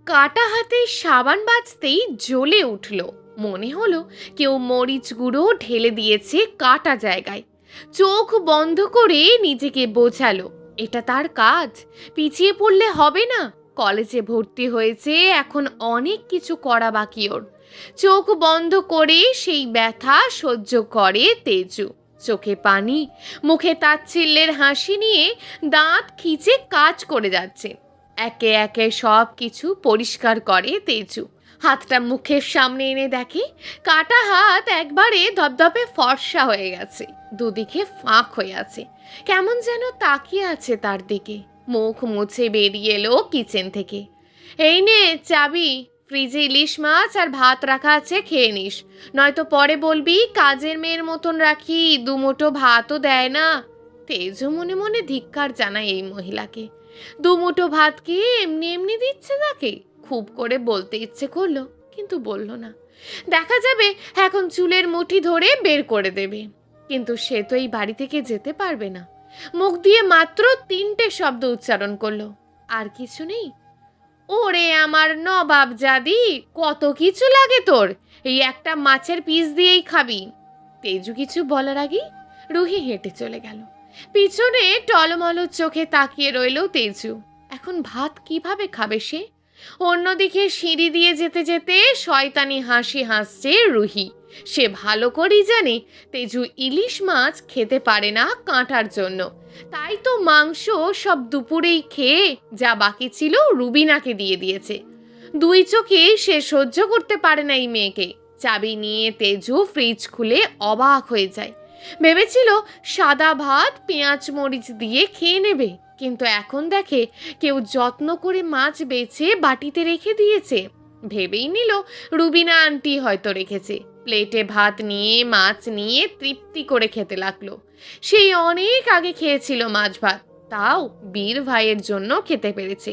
কাটা হাতে সাবান বাজতেই জ্বলে উঠল। মনে হলো কেউ মরিচ গুঁড়ো ঢেলে দিয়েছে কাটা জায়গায়। চোখ বন্ধ করে নিজেকে বোঝালো এটা তার কাজ, পিছিয়ে পড়লে হবে না। কলেজে ভর্তি হয়েছে, এখন অনেক কিছু করা বাকি ওর। চোখ বন্ধ করে সেই ব্যথা সহ্য করে তেজু। চোখে পানি, মুখে তাচ্ছিল্যের হাসি নিয়ে দাঁত খিচে কাজ করে যাচ্ছে। একে একে সব কিছু পরিষ্কার করে তেজু। হাতটা মুখের সামনে এনে দেখে কাটা হাত একবারে ধপধপে ফর্সা হয়ে গেছে, দুদিকে ফাঁক হয়ে আছে। কেমন যেন তাকিয়ে আছে তার দিকে। মুখ মুছে বেরিয়ে এলো কিচেন থেকে। এই নে চাবি, ফ্রিজে ইলিশ মাছ আর ভাত রাখা আছে, খেয়ে নিস। নয়তো পরে বলবি কাজের মেয়ের মতন রাখি, দুমুঠো ভাতও দেয় না। তেজু মনে মনে ধিক্কার জানায় এই মহিলাকে। দুমুঠো ভাত কি এমনি এমনি দিচ্ছে তাকে? খুব করে বলতে ইচ্ছে করলো, কিন্তু বলল না। দেখা যাবে এখন চুলের মুঠি ধরে বের করে দেবে। কিন্তু সে তো এই বাড়ি থেকে যেতে পারবে না। মুখ দিয়ে মাত্র 3টে শব্দ উচ্চারণ করলো, আর কিছু নেই। ওরে আমার নবাব জাদি, কত কিছু লাগে তোর, এই একটা মাছের পিস দিয়েই খাবি। তেজু কিছু বলার আগেই রুহি হেঁটে চলে গেল। পিছনে টলমল চোখে তাকিয়ে রইল তেজু। এখন ভাত কিভাবে খাবে সে? অন্যদিকে সিঁড়ি দিয়ে যেতে যেতে শয়তানি হাসি হাসছে রুহি। সে ভালো করেই জানে তেজু ইলিশ মাছ খেতে পারে না কাঁটার জন্য। তাই তো মাংস সব দুপুরেই খেয়ে যা বাকি ছিল রুবিনাকে দিয়ে দিয়েছে। দুই চোখে সে সহ্য করতে পারে না এই মেয়েকে। চাবি নিয়ে তেজু ফ্রিজ খুলে অবাক হয়ে যায়। ভেবেছিল সাদা ভাত পেঁয়াজ মরিচ দিয়ে খেয়ে নেবে, কিন্তু এখন দেখে কেউ যত্ন করে মাছ বেছে বাটিতে রেখে দিয়েছে। ভেবেই নিল রুবিনা আন্টি হয়তো রেখেছে। প্লেটে ভাত নিয়ে মাছ নিয়ে তৃপ্তি করে খেতে লাগলো। সেই অনেক আগে খেয়েছিল মাছ ভাত, তাও বীর ভাইয়ের জন্য খেতে পেরেছে।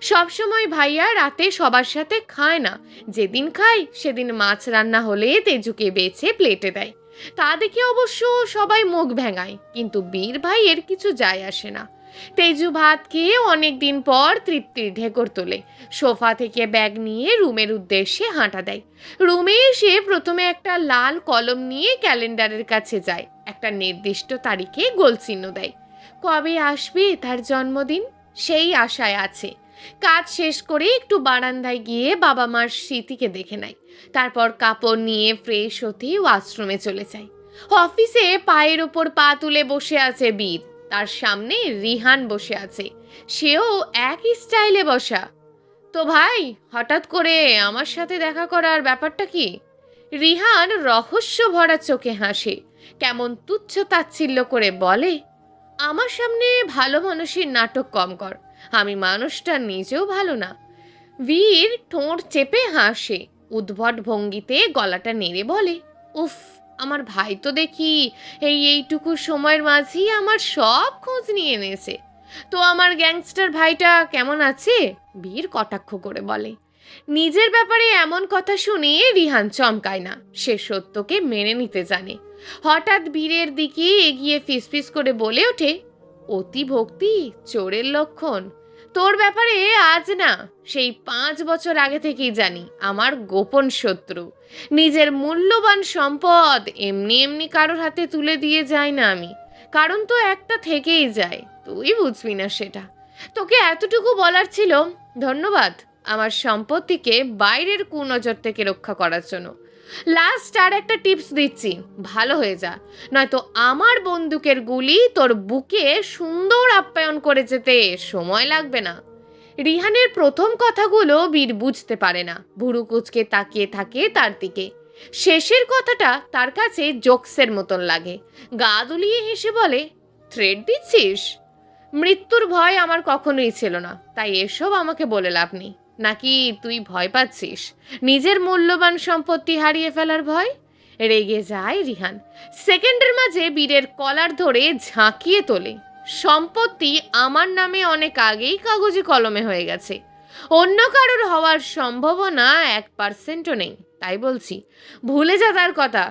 সবসময় ভাইয়া রাতে সবার সাথে খায় না, যেদিন খায় সেদিন মাছ রান্না হলে তেজুকে বেছে প্লেটে দেয়। তা দেখে অবশ্য সবাই মুখ ভেঙায়, কিন্তু বীর ভাইয়ের কিছু যায় আসে না। তেজু ভাত খেয়ে অনেকদিন পর তৃপ্তির ঢেকর তোলে। সোফা থেকে ব্যাগ নিয়ে রুমের উদ্দেশ্যে হাঁটা দেয়। রুমে এসে প্রথমে একটা লাল কলম নিয়ে ক্যালেন্ডারের কাছে যায়। একটা নির্দিষ্ট তারিখে গোলচিহ্ন দেয়। কবে আসবে তার জন্মদিন সেই আশায় আছে। কাজ শেষ করে একটু বারান্দায় গিয়ে বাবা মার স্মৃতিকে দেখে নেয়। তারপর কাপড় নিয়ে ফ্রেশ হতে ওয়াশরুমে চলে যায়। অফিসে পায়ের ওপর পা তুলে বসে আছে বীর। তার সামনে রিহান বসে আছে, সেও একই স্টাইলে বসা। তো ভাই, হঠাৎ করে আমার সাথে দেখা করার ব্যাপারটা কি? রিহান রহস্য ভরা চোখে হাসে, কেমন তুচ্ছ তাচ্ছিল্য করে বলে, আমার সামনে ভালো মানুষের নাটক কম কর, আমি মানুষটা নিজেও ভালো না। বীর ঠোঁট চেপে হাসে, উদ্ভট ভঙ্গিতে গলাটা নেড়ে বলে, উফ, আমার ভাই তো দেখি এইটুকু সময়ের মাঝেই আমার সব খোঁজ নিয়ে এনেছে। তো আমার গ্যাংস্টার ভাইটা কেমন আছে? বীর কটাক্ষ করে বলে। নিজের ব্যাপারে এমন কথা শুনে রিহান চমকায় না, সে সত্যকে মেনে নিতে জানে। হঠাৎ বীরের দিকে এগিয়ে ফিসফিস করে বলে ওঠে, অতি ভক্তি চোরের লক্ষণ। তোর ব্যাপারে আজ না, সেই 5 বছর আগে থেকেই জানি আমার গোপন শত্রু। নিজের মূল্যবান সম্পদ এমনি এমনি কারোর হাতে তুলে দিয়ে যাই না আমি, কারণ তো একটা থেকেই যায়, তুই বুঝবি না সেটা। তোকে এতটুকু বলার ছিল। ধন্যবাদ আমার সম্পত্তিকে বাইরের কুনজর থেকে রক্ষা করার জন্য। লাস্ট আর একটা টিপস দিচ্ছি, ভালো হয়ে যা, নয়তো আমার বন্দুকের গুলি তোর বুকে সুন্দর আপ্যায়ন করে যেতে সময় লাগবে না। রিহানের প্রথম কথাগুলো বীর বুঝতে পারে না, ভুরু কুচকে তাকিয়ে থাকে তার দিকে। শেষের কথাটা তার কাছে জোকসের মতন লাগে। গা দুলিয়ে হেসে বলে, থ্রেট দিচ্ছিস? মৃত্যুর ভয় আমার কখনোই ছিল না, তাই এসব আমাকে বলে লাভ নেই। নাকি তুই ভয় পাচ্ছিস নিজের মূল্যবান সম্পত্তি হারিয়ে ফেলার ভয়? রেগে যায় রিহান। সেকেন্ডের মাঝে বীরের কলার ধরে ঝাঁকিয়ে তোলে। সম্পত্তি আমার নামে অনেক আগেই কাগজে কলমে হয়ে গেছে, অন্য কারোর হওয়ার সম্ভাবনা 1%ও নেই। তাই বলছি, ভুলে যা তার কথা।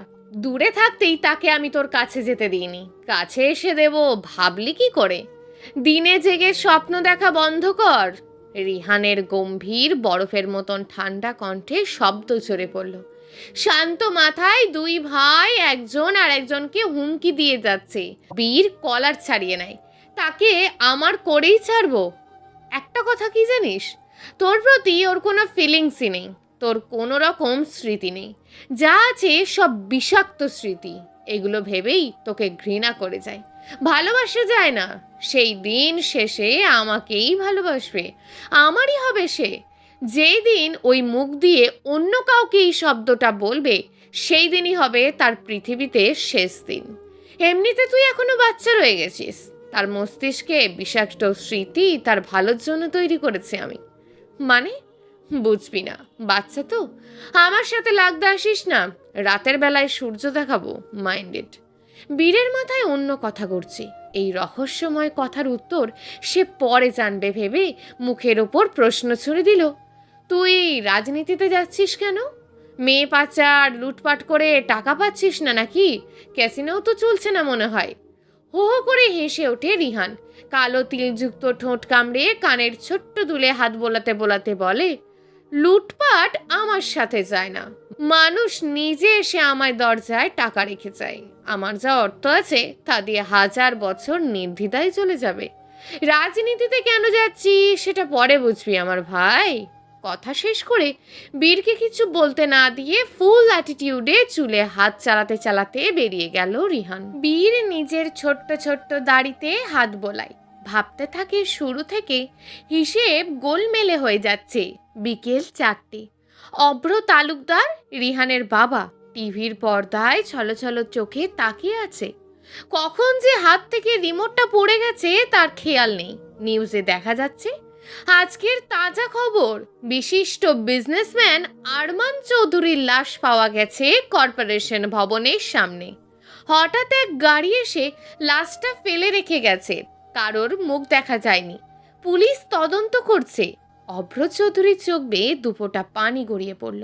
দূরে থাকতেই তাকে আমি তোর কাছে যেতে দিইনি, কাছে এসে দেব ভাবলি কি করে? দিনে জেগে স্বপ্ন দেখা বন্ধ কর। রিহানের গম্ভীর বরফের মতন ঠান্ডা কণ্ঠে শব্দ ঝরে পড়ল। শান্ত মাথায় দুই ভাই একজন আর একজনকে হুমকি দিয়ে যাচ্ছে। বীর কলার ছাড়িয়ে নেয়। তাকে আমার করেই ছাড়বো। একটা কথা কি জানিস, তোর প্রতি ওর কোনো ফিলিংসই নেই, তোর কোনো রকম স্মৃতি নেই, যা আছে সব বিষাক্ত স্মৃতি। এগুলো ভেবেই তোকে ঘৃণা করে যায়, ভালোবাসা যায় না। সেই দিন শেষে আমাকেই ভালোবাসবে, আমারই হবে সে। যেই দিন ওই মুখ দিয়ে অন্য কাউকে এই শব্দটা বলবে, সেই দিনই হবে তার পৃথিবীতে শেষ দিন। এমনিতে তুই এখনো বাচ্চা রয়ে গেছিস, তার মস্তিষ্কে বিষাক্ত স্মৃতি তার ভালোর জন্য তৈরি করেছি আমি। মানে বুঝবি না, বাচ্চা তো। আমার সাথে লাগতে আসিস না, রাতের বেলায় সূর্য দেখাবো, মাইন্ডেড। বীরের মাথায় অন্য কথা ঘুরছে। এই রহস্যময় কথার উত্তর সে পরে জানবে ভেবে মুখের ওপর প্রশ্ন ছুড়ে দিল, তুই রাজনীতিতে যাচ্ছিস কেন? মেয়ে পাচার লুটপাট করে টাকা পাচ্ছিস না নাকি? ক্যাসিনোও তো চলছে না মনে হয়। হো হো করে হেসে ওঠে রিহান। কালো তিলযুক্ত ঠোঁট কামড়ে কানের ছোট্ট দুলে হাত বোলাতে বোলাতে বলে, লুটপাট আমার সাথে যায় না। মানুষ নিজে এসে আমার দরজায় টাকা রেখে যায়। আমার যা অর্থ আছে তা দিয়ে 1000 বছর নির্দ্বিধায় চলে যাবে। রাজনীতিতে কেন যাচ্ছি সেটা পরে বুঝবি আমার ভাই। কথা শেষ করে বীরকে কিছু বলতে না দিয়ে ফুল অ্যাটিটিউডে চুলে হাত চালাতে চালাতে বেরিয়ে গেল রিহান। বীর নিজের ছোট্ট ছোট্ট দাড়িতে হাত বোলায়, ভাবতে থাকে শুরু থেকে হিসেব গোলমেলে হয়ে যাচ্ছে। বিকেল 4টে। অভ্র তালুকদার, রিহানের বাবা, টিভির পর্দায় ছলছল চোখে তাকিয়ে আছে। কখন যে হাত থেকে রিমোটটা পড়ে গেছে তার খেয়াল নেই। নিউজে দেখা যাচ্ছে আজকের তাজা খবর, বিশিষ্ট বিজনেসম্যান আরমান চৌধুরীর লাশ পাওয়া গেছে কর্পোরেশন ভবনের সামনে। হঠাৎ এক গাড়ি এসে লাশটা ফেলে রেখে গেছে, কারোর মুখ দেখা যায়নি। পুলিশ তদন্ত করছে। অভ্র চৌধুরীর চোখ বেয়ে দুপোটা পানি গড়িয়ে পড়ল।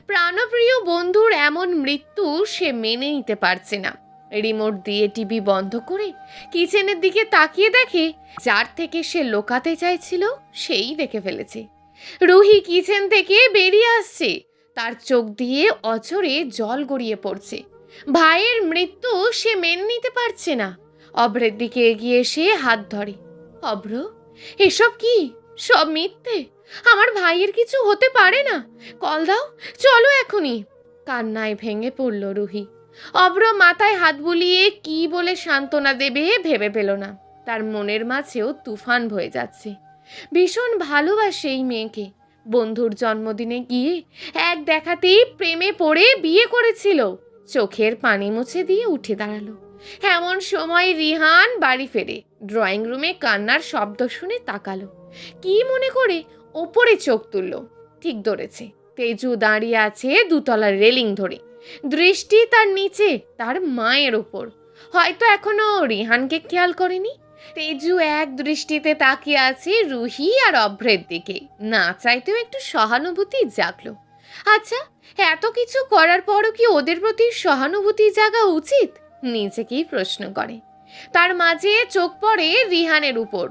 প্রাণপ্রিয় বন্ধুর এমন মৃত্যু সে মেনে নিতে পারছে না। রিমোট দিয়ে টিভি বন্ধ করে কিচেনের দিকে তাকিয়ে দেখে যার থেকে সে লোকাতে চাইছিল সেই দেখে ফেলেছে। রুহি কিচেন থেকে বেরিয়ে আসছে, তার চোখ দিয়ে অঝরে জল গড়িয়ে পড়ছে। ভাইয়ের মৃত্যু সে মেনে নিতে পারছে না। অভ্রের দিকে এগিয়ে এসে হাত ধরে। অভ্র, এসব কি? সব মিথ্যে। আমার ভাইয়ের কিছু হতে পারে না। কল দাও, চলো এখনই। কান্নায় ভেঙে পড়ল রুহি। অভ্র মাথায় হাত বুলিয়ে কি বলে সান্ত্বনা দেবে ভেবে পেল না। তার মনের মাঝেও তুফান বয়ে যাচ্ছে। ভীষণ ভালোবাসে এই মেয়েকে। বন্ধুর জন্মদিনে গিয়ে এক দেখাতেই প্রেমে পড়ে বিয়ে করেছিল। চোখের পানি মুছে দিয়ে উঠে দাঁড়ালো। এমন সময় রিহান বাড়ি ফেরে। ড্রয়িং রুমে কান্নার শব্দ শুনে তাকালো। কি মনে করে ওপরে চোখ তুলল। ঠিক ধরেছে, তেজু দাঁড়িয়ে আছে দুতলার রেলিং ধরে। দৃষ্টি তার নিচে, তার মায়ের ওপর। হয়তো এখনো রিহানকে খেয়াল করেনি। তেজু এক দৃষ্টিতে তাকিয়ে আছে রুহি আর অভ্রের দিকে। না চাইতেও একটু সহানুভূতি জাগলো। আচ্ছা, এত কিছু করার পরও কি ওদের প্রতি সহানুভূতি জাগা উচিত? নিজেকেই প্রশ্ন করে। তার মাঝে চোখ পড়ে রিহানের উপর।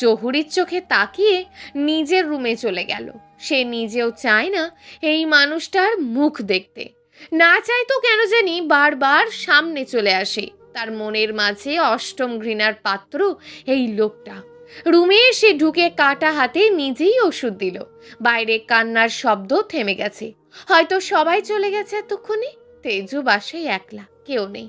জহুরির চোখে তাকিয়ে নিজের রুমে চলে গেল। সে নিজেও চায় না এই মানুষটার মুখ দেখতে। না চাইতো কেন জানি বারবার সামনে চলে আসে। তার মনের মাঝে অষ্টম ঘৃণার পাত্র এই লোকটা। রুমে এসে ঢুকে কাটা হাতে নিজেই ওষুধ দিল। বাইরে কান্নার শব্দ থেমে গেছে। হয়তো সবাই চলে গেছে এতক্ষণে। তেজু বাসায় একলা, কেউ নেই।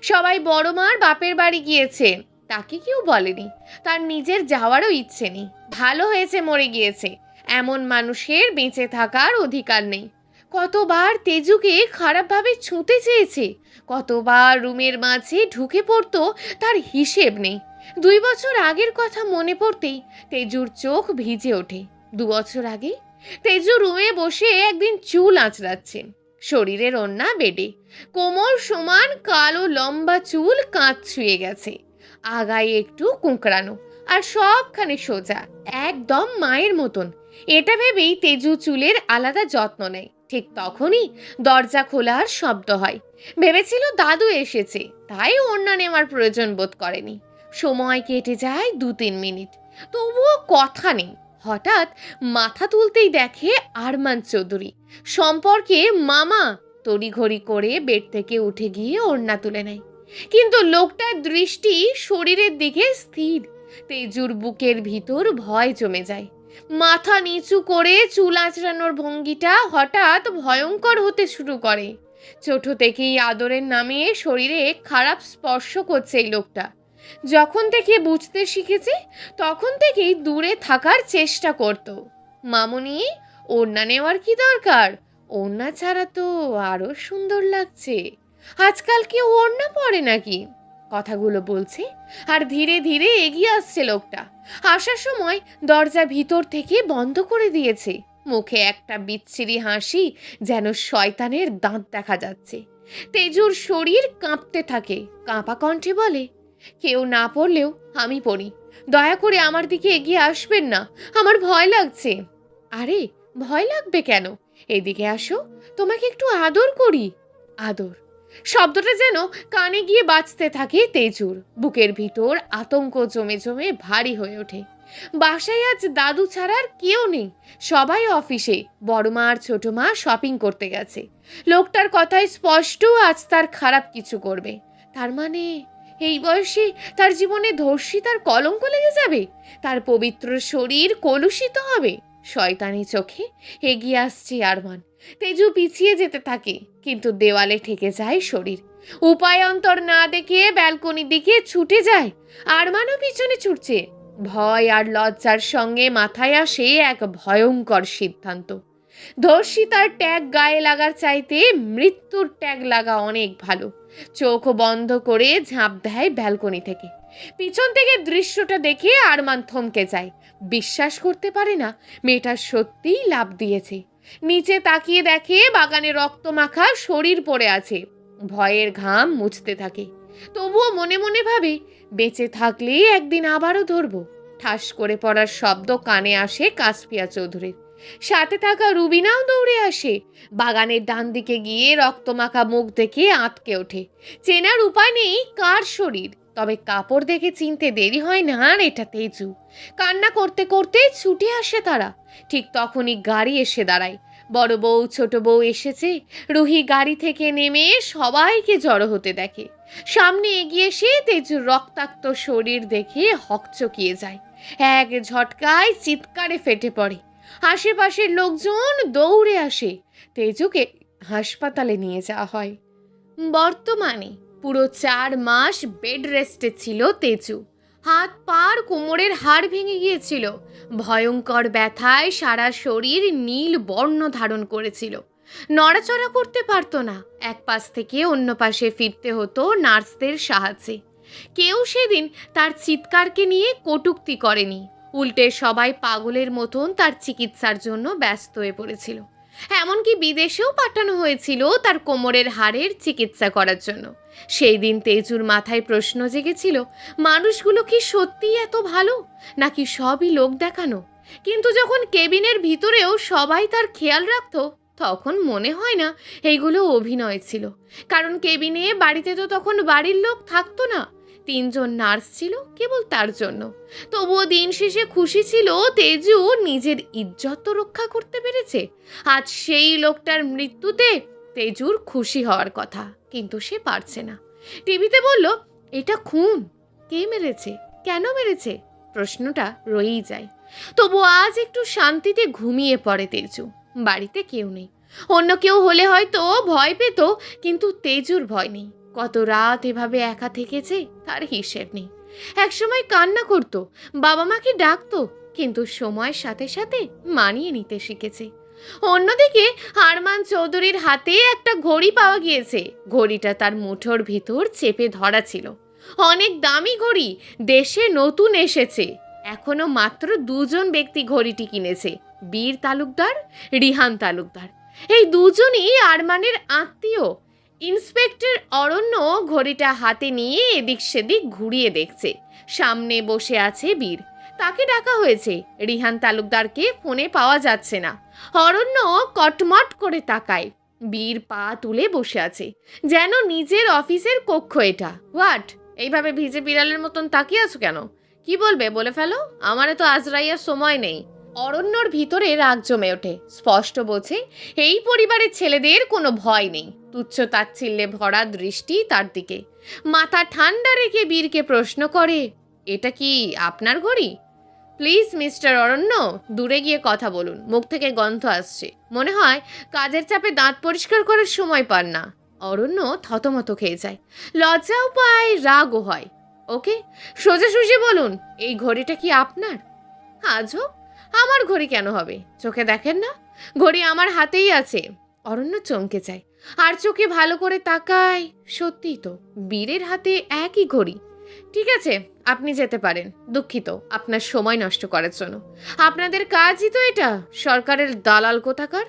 সবাই বড় মার বাপের বাড়ি গিয়েছে, তাকে কেউ বলেনি। তার নিজের যাওয়ারও ইচ্ছে নেই। ভালো হয়েছে মরে গিয়েছে, এমন মানুষের বেঁচে থাকার অধিকার নেই। কতবার তেজুকে খারাপভাবে ছুঁতে চেয়েছে, কতবার রুমের মাঝে ঢুকে পড়তো, তার হিসেব নেই। 2 বছর আগের কথা মনে পড়তেই তেজুর চোখ ভিজে ওঠে। 2 বছর আগে তেজু রুমে বসে একদিন চুল আঁচড়াচ্ছে। শরীরের ওড়না বেডে, কোমর সমান কালো লম্বা চুল কাঁচ ছুঁয়ে গেছে। আগায় একটু কুঁকড়ানো আর সবখানে সোজা, একদম মায়ের মতন। এটা ভেবেই তেজু চুলের আলাদা যত্ন নেয়। ঠিক তখনই দরজা খোলার শব্দ হয়। ভেবেছিল দাদু এসেছে, তাই ওড়না নেওয়ার প্রয়োজন বোধ করেনি। সময় কেটে যায় 2-3 মিনিট, তবুও কথা নেই। হঠাৎ মাথা তুলতেই দেখে আরমান চৌধুরী, সম্পর্কে মামা। তড়িঘড়ি করে বেড থেকে উঠে গিয়ে ওড়না তুলে নেয়, কিন্তু লোকটার দৃষ্টি শরীরের দিকে স্থির। তেজুর বুকের ভিতর ভয় জমে যায়। মাথা নিচু করে চুল আঁচড়ানোর ভঙ্গিটা হঠাৎ ভয়ঙ্কর হতে শুরু করে। ছোট থেকেই আদরের নামে শরীরে খারাপ স্পর্শ করছে এই লোকটা। যখন থেকে বুঝতে শিখেছে তখন থেকেই দূরে থাকার চেষ্টা করত। মামুনি, ওড়না নেওয়ার কি দরকার? ওড়না ছাড়া তো আরো সুন্দর লাগছে। আজকাল কেউ ওড়না পরে নাকি? কথাগুলো বলছে আর ধীরে ধীরে এগিয়ে আসছে লোকটা। আসার সময় দরজা ভিতর থেকে বন্ধ করে দিয়েছে। মুখে একটা বিচ্ছিরি হাসি, যেন শয়তানের দাঁত দেখা যাচ্ছে। তেজুর শরীর কাঁপতে থাকে। কাঁপা কণ্ঠে বলে, কেউ না পড়লেও আমি পড়ি। দয়া করে আমার দিকে এগিয়ে আসবেন না, আমার ভয় লাগছে। আরে ভয় লাগবে কেন? এদিকে আসো, তোমাকে একটু আদর করি। আদর শব্দটা যেন কানে গিয়ে বাজতে থাকে তেজুর। বুকের ভিতর আতঙ্ক জমে জমে ভারী হয়ে ওঠে। বাসায় আজ দাদু ছাড়ার কেউ নেই, সবাই অফিসে। বড় মা আর ছোট মা শপিং করতে গেছে। লোকটার কথায় স্পষ্ট আজ তার খারাপ কিছু করবে। তার মানে এই বয়সে তার জীবনে ধর্ষিতার কলঙ্ক লেগে যাবে, তার পবিত্র শরীর কলুষিত হবে। শয়তানি চোখে এগিয়ে আসছে আরমান। তেজু পিছিয়ে যেতে থাকে, কিন্তু দেওয়ালে ঠেকে যায় শরীর। উপায়ন্তর না দেখে ব্যালকনির দিকে ছুটে যায়। আরমানও পিছনে ছুটছে। ভয় আর লজ্জার সঙ্গে মাথায় আসে এক ভয়ঙ্কর সিদ্ধান্ত। ধর্ষিতার ট্যাগ গায়ে লাগার চাইতে মৃত্যুর ট্যাগ লাগা অনেক ভালো। চোখ বন্ধ করে ঝাঁপ দেয় ব্যালকনি থেকে। পিছন থেকে দৃশ্যটা দেখে আরমান থমকে যায়। বিশ্বাস করতে পারে না মেয়েটা সত্যিই লাফ দিয়েছে। নিচে তাকিয়ে দেখে বাগানে রক্তমাখা শরীর পড়ে আছে। ভয়ের ঘাম মুছতে থাকে। তবুও মনে মনে ভাবে, বেঁচে থাকলে একদিন আবারও ধরবো। ঠাস করে পড়ার শব্দ কানে আসে কাসপিয়া চৌধুরীর। সাথে থাকা রুবিনাও দৌড়ে আসে। বাগানের ডান দিকে গিয়ে রক্তমাখা মুখ দেখে আঁতকে ওঠে। চেনার উপায় নেই কার শরীর, তবে কাপড় দেখে চিনতে দেরি হয় না, আর এটা তেজু। কান্না করতে করতে ছুটে আসে তারা। ঠিক তখনই গাড়ি এসে দাঁড়ায়। বড় বউ ছোট বউ এসেছে। রুহি গাড়ি থেকে নেমে সবাইকে জড়ো হতে দেখে। সামনে এগিয়ে এসে তেজুর রক্তাক্ত শরীর দেখে হকচকিয়ে যায়। এক ঝটকায় চিৎকারে ফেটে পড়ে। আশেপাশের লোকজন দৌড়ে আসে। তেজুকে হাসপাতালে নিয়ে যাওয়া হয়। বর্তমানে পুরো 4 মাস বেড রেস্টে ছিল তেজু। হাত পার কোমরের হাড় ভেঙে গিয়েছিল। ভয়ঙ্কর ব্যথায় সারা শরীর নীল বর্ণ ধারণ করেছিল। নড়াচড়া করতে পারতো না। এক পাশ থেকে অন্য পাশে ফিরতে হতো নার্সদের সাহায্যে। কেউ সেদিন তার চিৎকারকে নিয়ে কটূক্তি করেনি। উল্টে সবাই পাগলের মতন তার চিকিৎসার জন্য ব্যস্ত হয়ে পড়েছিল। এমনকি বিদেশেও পাঠানো হয়েছিল তার কোমরের হাড়ের চিকিৎসা করার জন্য। সেই দিন তেজুর মাথায় প্রশ্ন জেগেছিল, মানুষগুলো কি সত্যিই এত ভালো, নাকি সবই লোক দেখানো? কিন্তু যখন কেবিনের ভিতরেও সবাই তার খেয়াল রাখতো, তখন মনে হয় না এইগুলো অভিনয় ছিল। কারণ কেবিনে বাড়িতে তো তখন বাড়ির লোক থাকতো না। 3 জন নার্স ছিল কেবল তার জন্য। তবুও দিন শেষে খুশি ছিল তেজু নিজের ইজ্জত রক্ষা করতে পেরেছে। আজ সেই লোকটার মৃত্যুতে তেজুর খুশি হওয়ার কথা, কিন্তু সে পারছে না। টিভিতে বলল, এটা খুন। কে মেরেছে, কেন মেরেছে, প্রশ্নটা রয়েই যায়। তবু আজ একটু শান্তিতে ঘুমিয়ে পড়ে তেজু। বাড়িতে কেউ নেই। অন্য কেউ হলে হয়তো ভয় পেত, কিন্তু তেজুর ভয় নেই। কত রাত এভাবে একা থেকেছে তার হিসেব নেই। একসময় কান্না করত, বাবা মাকে ডাকতো, কিন্তু সময়ের সাথে সাথে মানিয়ে নিতে শিখেছে। অন্যদিকে আরমান চৌধুরীর হাতে একটা ঘড়ি পাওয়া গিয়েছে। ঘড়িটা তার মুঠোর ভিতর চেপে ধরা ছিল। অনেক দামি ঘড়ি, দেশে নতুন এসেছে। এখনো মাত্র 2 জন ব্যক্তি ঘড়িটি কিনেছে, বীর তালুকদার, রিহান তালুকদার। এই দুজনই আরমানের আত্মীয়। ইন্সপেক্টর অরণ্য ঘড়িটা হাতে নিয়ে এদিক সেদিক ঘুরিয়ে দেখছে। সামনে বসে আছে বীর, তাকে ডাকা হয়েছে। রিহান তালুকদারকে ফোনে পাওয়া যাচ্ছে না। অরণ্য কটমট করে তাকায়। বীর পা তুলে বসে আছে, যেন নিজের অফিসের কক্ষ এটা। হোয়াট, এইভাবে ভিজে বিড়ালের মতন তাকিয়ে আছো কেন? কি বলবে বলে ফেলো, আমারে তো আজরাইয়ার সময় নেই। অরণ্যর ভিতরে রাগ জমে ওঠে। স্পষ্ট বোঝে এই পরিবারের ছেলেদের কোনো ভয় নেই। তুচ্ছ তাচ্ছিল্যে ভরা দৃষ্টি তার দিকে। মাথা ঠান্ডা রেখে বীরকে প্রশ্ন করে, এটা কি আপনার ঘড়ি? প্লিজ মিস্টার অরণ্য, দূরে গিয়ে কথা বলুন, মুখ থেকে গন্ধ আসছে। মনে হয় কাজের চাপে দাঁত পরিষ্কার করার সময় পান না। অরণ্য থতমত খেয়ে যায়, লজ্জাও পায়, রাগও হয়। ওকে, সোজাসুজি বলুন, এই ঘড়িটা কি আপনার? আজব, আমার ঘড়ি কেন হবে? চোখে দেখেন না, ঘড়ি আমার হাতেই আছে। অরণ্য চমকে যায়, আর চোখে ভালো করে তাকায়। সত্যিই তো, বীরের হাতে একই ঘড়ি। ঠিক আছে, আপনি যেতে পারেন। দুঃখিত আপনার সময় নষ্ট করার জন্য। আপনাদের কাজই তো এটা, সরকারের দালাল কোথাকার।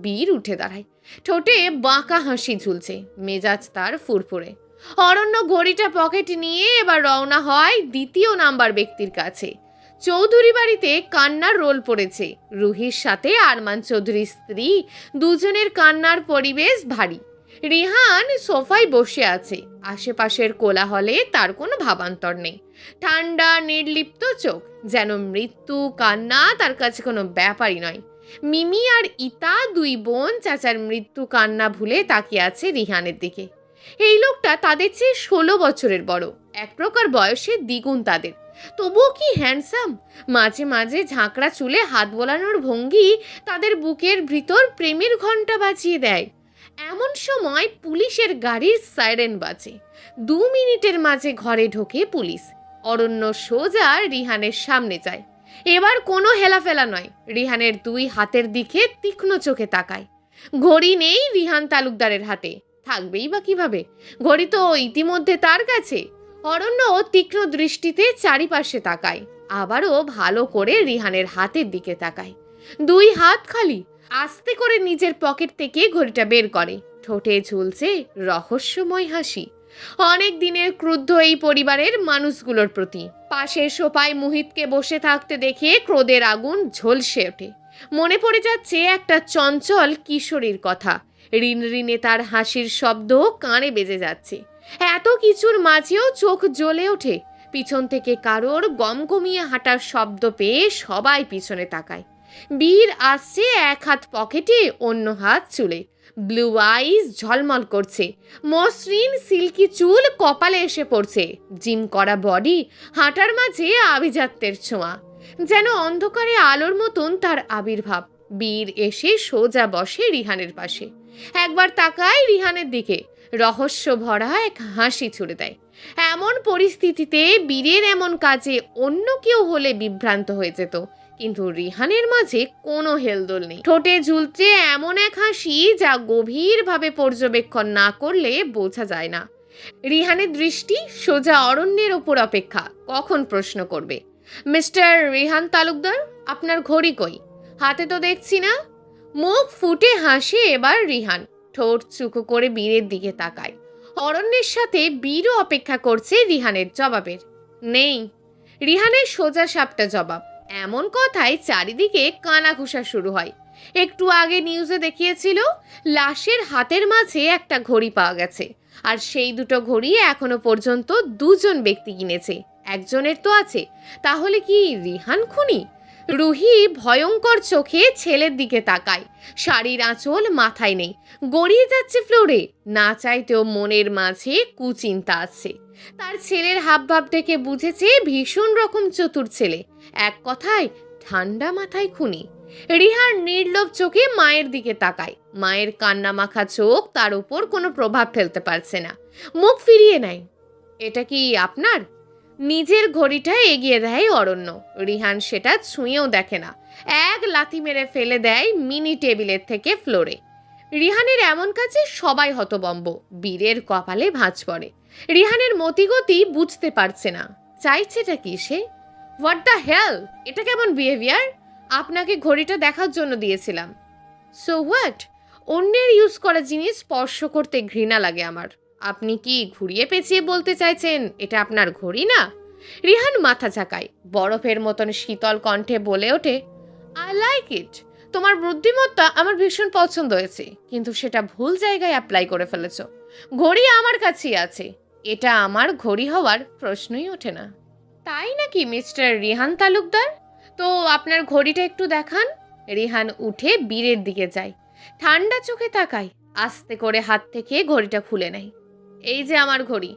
বীর উঠে দাঁড়ায়, ঠোঁটে বাঁকা হাসি ঝুলছে, মেজাজ তার ফুরফুরে। অরণ্য ঘড়িটা পকেট নিয়ে এবার রওনা হয় দ্বিতীয় নাম্বার ব্যক্তির কাছে। চৌধুরী বাড়িতে কান্নার রোল পড়েছে। রুহির সাথে আরমান চৌধুরীর স্ত্রী, দুজনের কান্নার পরিবেশ ভারী। রিহান সোফায় বসে আছে, আশেপাশের কোলাহলে তার কোনো ভাবান্তর নেই। ঠান্ডা নির্লিপ্ত চোখ, যেন মৃত্যু কান্না তার কাছে কোনো ব্যাপারই নয়। মিমি আর ইতা, দুই বোন, চাচার মৃত্যু কান্না ভুলে তাকিয়ে আছে রিহানের দিকে। এই লোকটা তাদের চেয়ে 16 বছরের বড়, এক প্রকার বয়সে দ্বিগুণ তাদের। তবুও কি হ্যান্ডসাম! মাঝে মাঝে ঝাঁকড়া চুলে হাত বোলানোর ভঙ্গি তাদের বুকের ভিতর প্রেমের ঘণ্টা বাজিয়ে দেয়। এমন সময় পুলিশের গাড়ির সাইরেন বাজে। 2 মিনিটের মাঝে ঘরে ঢোকে পুলিশ। অরণ্য সোজা রিহানের সামনে যায়। এবার কোনো হেলাফেলা নয়, রিহানের 2 হাতের দিকে তীক্ষ্ণ চোখে তাকায়। ঘড়ি নেই রিহান তালুকদারের হাতে, থাকবেই বা কিভাবে? ঘড়ি তো ইতিমধ্যে তার কাছে। অরণ্য তীক্ষ্ণ দৃষ্টিতে চারিপাশে তাকায়, আবারও ভালো করে রিহানের হাতের দিকে তাকায়। 2 হাত খালি। আস্তে করে নিজের পকেট থেকে ঘড়িটা বের করে, ঠোঁটে ঝুলছে রহস্যময় হাসি। অনেক দিনের ক্রুদ্ধ এই পরিবারের মানুষগুলোর প্রতি। পাশের সোফায় মুহিতকে বসে থাকতে দেখে ক্রোধের আগুন ঝলসে ওঠে। মনে পড়ে যাচ্ছে একটা চঞ্চল কিশোরীর কথা। রিনরিনে তার হাসির শব্দ কানে বেজে যাচ্ছে। এত কিছুর মাঝেও চোখ জ্বলে ওঠে। পিছন থেকে কারোর গমগমিয়ে হাঁটার শব্দ পেয়ে সবাই পিছনে তাকায়। বীর আসছে, এক হাত পকেটে, অন্য হাত চুলে। ব্লু আইজ ঝলমল করছে, মসৃণ সিল্কি চুল কপালে এসে পড়ছে। জিম করা বডি, হাঁটার মাঝে আভিজাত্যের ছোঁয়া। যেন অন্ধকারে আলোর মতন তার আবির্ভাব। বীর এসে সোজা বসে রিহানের পাশে। একবার তাকায় রিহানের দিকে, রহস্য ভরা এক হাসি ছুড়ে দেয়। এমন পরিস্থিতিতে বীরের এমন কাজে অন্য কেউ হলে বিভ্রান্ত হয়ে যেত, কিন্তু রিহানের মাঝে কোনো হেলদোল নেই। ঠোঁটে ঝুলছে এমন এক হাসি যা গভীরভাবে পর্যবেক্ষণ না করলে বোঝা যায় না। রিহানের দৃষ্টি সোজা অরণ্যের ওপর অপেক্ষা, কখন প্রশ্ন করবে। মিস্টার রিহান তালুকদার, আপনার ঘড়ি কই? হাতে তো দেখছি না। মুখ ফুটে হাসে এবার রিহান, ঠোঁট চুকো করে বীরের দিকে তাকায়। অরণ্যের সাথে বীরও অপেক্ষা করছে রিহানের জবাবের। নেই, রিহানের সোজা সাপটা জবাব। এমন কথায় চারিদিকে কানাঘুষা শুরু হয়। একটু আগে নিউজে দেখিয়েছিল লাশের হাতের মাঝে একটা ঘড়ি পাওয়া গেছে, আর সেই দুটো ঘড়ি এখনো পর্যন্ত 2 জন ব্যক্তি কিনেছে। একজনের তো আছে, তাহলে কি রিহান খুনি? রুহি ভয়ঙ্কর চোখে ছেলের দিকে তাকায়। শাড়ির আঁচল মাথায় নেই, গড়িয়ে যাচ্ছে ফ্লোরে। না চাইতেও মনের মাঝে কুচিন্তা আছে। তার ছেলের হাবভাব দেখে বুঝেছে ভীষণ রকম চতুর ছেলে, এক কথায় ঠান্ডা মাথায় খুনি। রিহার নির্লোভ চোখে মায়ের দিকে তাকায়। মায়ের কান্না মাখা চোখ তার উপর কোনো প্রভাব ফেলতে পারছে না। মুখ ফিরিয়ে নেয়। এটা কি আপনার? নিজের ঘড়িটা এগিয়ে দেয় অরণ্য। রিহান সেটা ছুঁয়েও দেখে না, এক লাথি মেরে ফেলে দেয় মিনি টেবিলের থেকে ফ্লোরে। রিহানের এমন কাজে সবাই হতবম্ব। বীরের কপালে ভাঁজ পড়ে। রিহানের মতিগতি বুঝতে পারছে না, চাইছেটা কি সে? হোয়াট দ্য হেল, এটা কেমন বিহেভিয়ার? আপনাকে ঘড়িটা দেখার জন্য দিয়েছিলাম। So what? অন্যের ইউজ করা জিনিস স্পর্শ করতে ঘৃণা লাগে আমার। আপনি কি ঘুরিয়ে পেঁচিয়ে বলতে চাইছেন এটা আপনার ঘড়ি না? রিহান মাথা ঝাঁকায়, বরফের মতন শীতল কণ্ঠে বলে ওঠে, আই লাইক ইট। তোমার বুদ্ধিমত্তা আমার ভীষণ পছন্দ হয়েছে, কিন্তু সেটা ভুল জায়গায় অ্যাপ্লাই করে ফেলেছ। ঘড়ি আমার কাছেই আছে, এটা আমার ঘড়ি হওয়ার প্রশ্নই ওঠে না। তাই নাকি মিস্টার রিহান তালুকদার? তো আপনার ঘড়িটা একটু দেখান। রিহান উঠে বীরের দিকে যায়, ঠান্ডা চোখে তাকায়, আস্তে করে হাত থেকে ঘড়িটা খুলে নেয়। এই যে আমার ঘড়ি,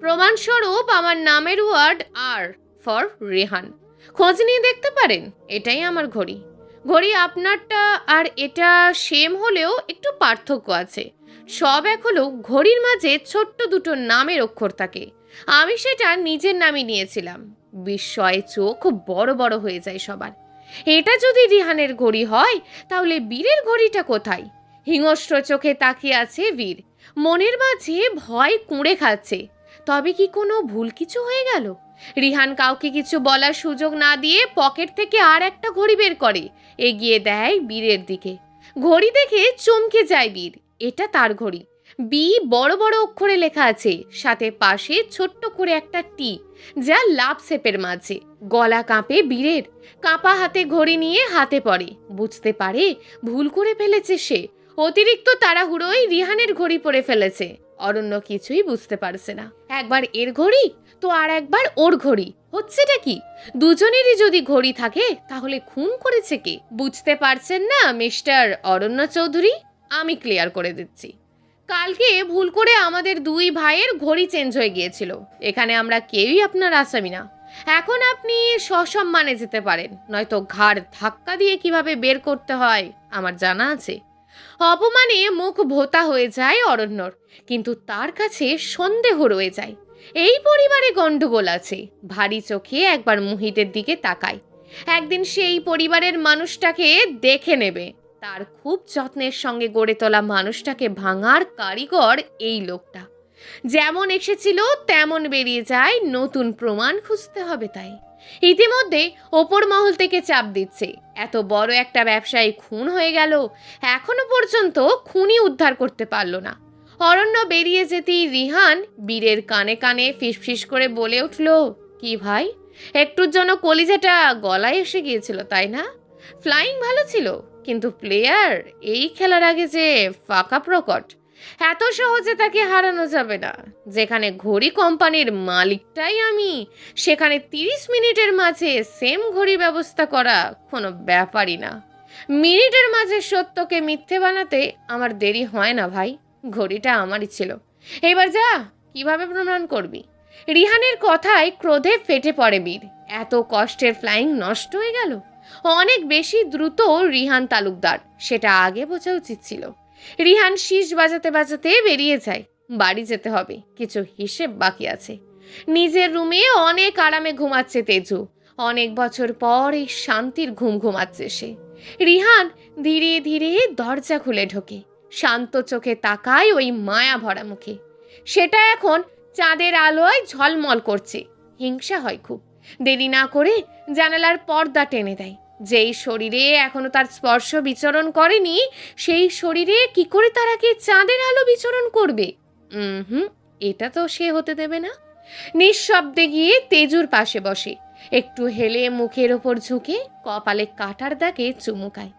প্রমাণস্বরূপ আমার নামের ওয়ার্ড আর ফর রেহান, খোঁজ নিয়ে দেখতে পারেন, এটাই আমার ঘড়ি। ঘড়ি আপনারটা আর এটা সেম হলেও একটু পার্থক্য আছে। সব এক হলেও ঘড়ির মাঝে ছোট্ট দুটো নামের অক্ষর থাকে। আমি সেটা নিজের নামে নিয়েছিলাম। বিস্ময়ে চোখ বড় বড় হয়ে যায় সবার। এটা যদি রিহানের ঘড়ি হয়, তাহলে বীরের ঘড়িটা কোথায়? হিংস্র চোখে তাকিয়ে আছে বীর, মনের মাঝে ভয় কুঁড়ে খাচ্ছে। তবে কি কোনো ভুল কিছু হয়ে গেল? রিহান কাউকে কিছু বলার সুযোগ না দিয়ে পকেট থেকে আর একটা ঘড়ি বের করে, এগিয়ে দেয় বীরের দিকে। ঘড়ি দেখে চমকে যায় বীর, এটা তার ঘড়ি। বি বড় বড় অক্ষরে লেখা আছে, সাথে পাশে ছোট্ট করে একটা টি, যা লাভ শেপের মাঝে। গলা কাঁপে বীরের, কাঁপা হাতে ঘড়ি নিয়ে হাতে পড়ে। বুঝতে পারে ভুল করে ফেলেছে সে। অতিরিক্ত তাড়াহুড়োয় রিহানের ঘড়ি পরে ফেলেছে। অরণ্য কিছুই বুঝতে পারছে না। একবার এর ঘড়ি তো আর একবার ওর ঘড়ি, হচ্ছেটা কি? দুজনেরই যদি ঘড়ি থাকে, তাহলে খুন করেছে কে? বুঝতে পারছেন না মিস্টার অরণ্য চৌধুরী? আমি ক্লিয়ার করে দিচ্ছি। কালকে ভুল করে আমাদের দুই ভাইয়ের ঘড়ি চেঞ্জ হয়ে গিয়েছিল। এখানে আমরা কেউই আপনার আসামি না। এখন আপনি সসম্মানে যেতে পারেন, নয়তো ঘাড় ধাক্কা দিয়ে কিভাবে বের করতে হয় আমার জানা আছে। অপমানে মুখ ভোতা হয়ে যায় অরণ্যর, কিন্তু তার কাছে সন্দেহ রয়ে যায়। এই পরিবারে গন্ডগোল আছে। ভারী চোখে একবার মুহিতের দিকে তাকায়। একদিন সেই পরিবারের মানুষটাকে দেখে নেবে। তার খুব যত্নের সঙ্গে গড়ে তোলা মানুষটাকে ভাঙার কারিগর এই লোকটা। যেমন এসেছিল তেমন বেরিয়ে যায়, নতুন প্রমাণ খুঁজতে হবে। তাই ইতিমধ্যে ওপর মহল থেকে চাপ দিচ্ছে। এত বড় একটা ব্যবসায়ী খুন হয়ে গেল, এখনো পর্যন্ত খুনি উদ্ধার করতে পারল না। অরণ্য বেরিয়ে যেতেই রিহান বীরের কানে কানে ফিসফিস করে বলে উঠল, কি ভাই, একটুর জন্য কলিজাটা গলায় এসে গিয়েছিল তাই না? ফ্লাইং ভালো ছিল, কিন্তু প্লেয়ার এই খেলার আগে যে ফাঁকা প্রকট, এত সহজে তাকে হারানো যাবে না। যেখানে ঘড়ি কোম্পানির মালিকটাই আমি, সেখানে 30 মিনিটের মাঝে সেম ঘড়ি ব্যবস্থা করা কোনো ব্যাপারই না। মিনিটের মাঝে সত্যকে মিথ্যে বানাতে আমার দেরি হয় না ভাই। ঘড়িটা আমারই ছিল, এবার যা, কিভাবে প্রমাণ করবি? রিহানের কথায় ক্রোধে ফেটে পড়ে বীর। এত কষ্টের ফ্লাইং নষ্ট হয়ে গেল। অনেক বেশি দ্রুত রিহান তালুকদার, সেটা আগে বোঝা উচিত ছিল। রিহান শীষ বাজাতে বাজাতে বেরিয়ে যায়। বাড়ি যেতে হবে, কিছু হিসেব বাকি আছে। নিজের রুমে অনেক আরামে ঘুমাচ্ছে তেজু। অনেক বছর পর এই শান্তির ঘুম ঘুমাচ্ছে সে। রিহান ধীরে ধীরে দরজা খুলে ঢোকে, শান্ত চোখে তাকায় ওই মায়া ভরা মুখে। সেটা এখন চাঁদের আলোয় ঝলমল করছে। হিংসা হয় খুব। দেরি না করে জানালার পর্দা টেনে দেয়। যেই শরীরে এখনো তার স্পর্শ বিচরণ করেনি, সেই শরীরে কি করে তার আগে চাঁদের আলো বিচরণ করবে? এটা তো সে হতে দেবে না। নিঃশব্দে গিয়ে তেজুর পাশে বসে, একটু হেলে মুখের ওপর ঝুঁকে কপালে কাটার দাগে চুমুকায়।